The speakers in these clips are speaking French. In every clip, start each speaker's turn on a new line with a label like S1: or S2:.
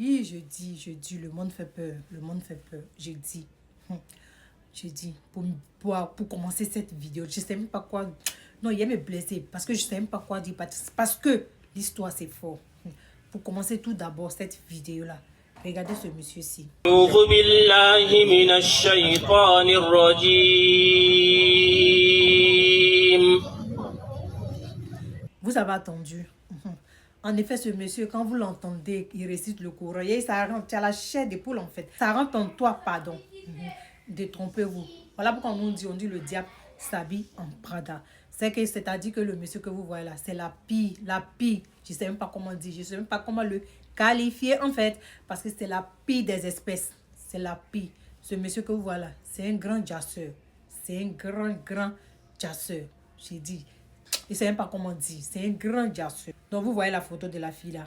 S1: Oui, je dis, le monde fait peur. Le monde fait peur. Je dis, pour commencer cette vidéo, je ne sais même pas quoi. Non, il me blesser parce que je ne sais même pas quoi dire. Parce que l'histoire, c'est fort. Pour commencer tout d'abord cette vidéo-là, regardez ce monsieur-ci. Vous avez attendu. En effet, ce monsieur, quand vous l'entendez, il récite le Coran. Et ça rentre, tu as la chair d'épaule en fait. Ça rentre en toi, pardon. Détrompez-vous. Voilà pourquoi on dit le diable s'habille en Prada. C'est-à-dire que le monsieur que vous voyez là, c'est la pire. Je ne sais même pas comment dire, je ne sais même pas comment le qualifier en fait. Parce que c'est la pire des espèces. C'est la pire. Ce monsieur que vous voyez là, c'est un grand jasseur. C'est un grand jasseur. J'ai dit. Je ne sais même pas comment dire. C'est un grand jasseur. Donc vous voyez la photo de la fille là.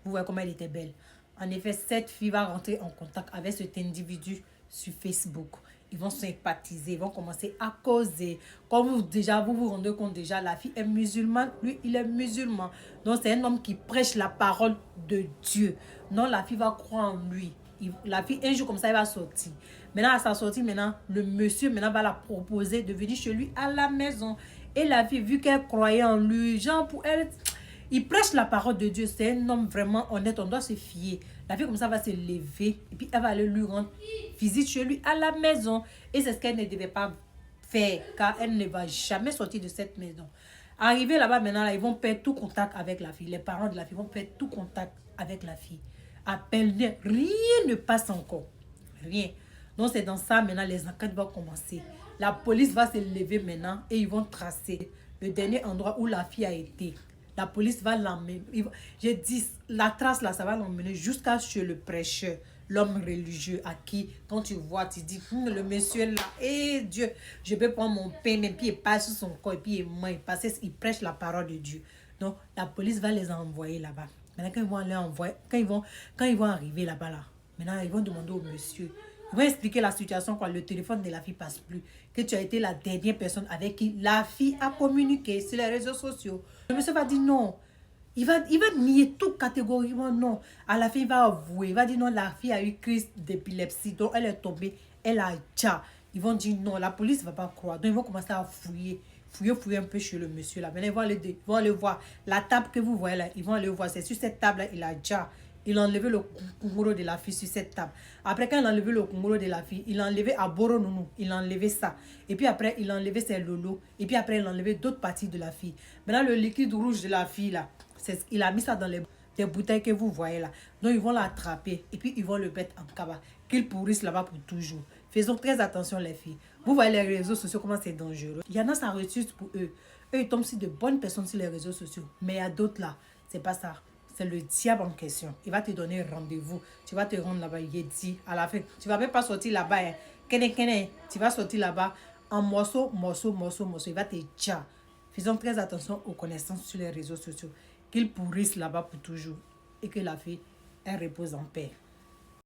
S1: Vous voyez comment elle était belle. En effet, cette fille va rentrer en contact avec cet individu sur Facebook. Ils vont sympathiser, ils vont commencer à causer. Comme vous vous rendez compte déjà, la fille est musulmane, lui, il est musulman. Donc, c'est un homme qui prêche la parole de Dieu. Non, la fille va croire en lui. La fille, un jour comme ça, elle va sortir. Maintenant, à sa sortie, le monsieur va la proposer de venir chez lui à la maison. Et la fille, vu qu'elle croyait en lui, genre pour elle... Il prêche la parole de Dieu. C'est un homme vraiment honnête. On doit se fier. La fille comme ça va se lever. Et puis elle va aller lui rendre visite chez lui à la maison. Et c'est ce qu'elle ne devait pas faire. Car elle ne va jamais sortir de cette maison. Arrivé là-bas maintenant, là, ils vont perdre tout contact avec la fille. Les parents de la fille vont perdre tout contact avec la fille. À peine, rien ne passe encore. Rien. Donc c'est dans ça maintenant les enquêtes vont commencer. La police va se lever maintenant et ils vont tracer le dernier endroit où la fille a été. La police va l'emmener. Je dis, la trace là, ça va l'emmener jusqu'à chez le prêcheur, l'homme religieux à qui, quand tu vois, tu dis, le monsieur là, Dieu, je peux prendre mon pain, et puis il passe sur son corps, et puis il mange, parce qu'il prêche la parole de Dieu. Donc, la police va les envoyer là-bas. Maintenant, quand ils vont arriver là-bas, maintenant, ils vont demander au monsieur. Ils vont expliquer la situation quand le téléphone de la fille passe plus. Que tu as été la dernière personne avec qui la fille a communiqué sur les réseaux sociaux. Le monsieur va dire non. Il va nier tout catégoriquement non. À la fin, il va avouer. Il va dire non, la fille a eu crise d'épilepsie. Donc, elle est tombée. Elle a tcha. Ils vont dire non, la police ne va pas croire. Donc, ils vont commencer à fouiller. Fouiller un peu chez le monsieur là. Maintenant, ils vont aller voir. La table que vous voyez là, ils vont aller voir. C'est sur cette table là, il a tcha. Il a enlevé le kunguro de la fille sur cette table. Après, quand il a enlevé le kunguro de la fille, il a enlevé Aboro Nounou. Il a enlevé ça. Et puis après, il a enlevé ses lolos. Et puis après, il a enlevé d'autres parties de la fille. Maintenant, le liquide rouge de la fille, là, il a mis ça dans les bouteilles que vous voyez là. Donc, ils vont l'attraper. Et puis, ils vont le mettre en cabas. Qu'ils pourrissent là-bas pour toujours. Faisons très attention, les filles. Vous voyez les réseaux sociaux, comment c'est dangereux. Il y en a, ça refuse pour eux. Eux, ils tombent sur de bonnes personnes sur les réseaux sociaux. Mais il y a d'autres là. C'est pas ça. C'est le diable en question. Il va te donner rendez-vous. Tu vas te rendre là-bas. Il dit à la fin. Tu ne vas même pas sortir là-bas. Tu vas sortir là-bas en morceaux. Il va te dire. Faisons très attention aux connaissances sur les réseaux sociaux. Qu'ils pourrissent là-bas pour toujours. Et que la fille, elle repose en paix.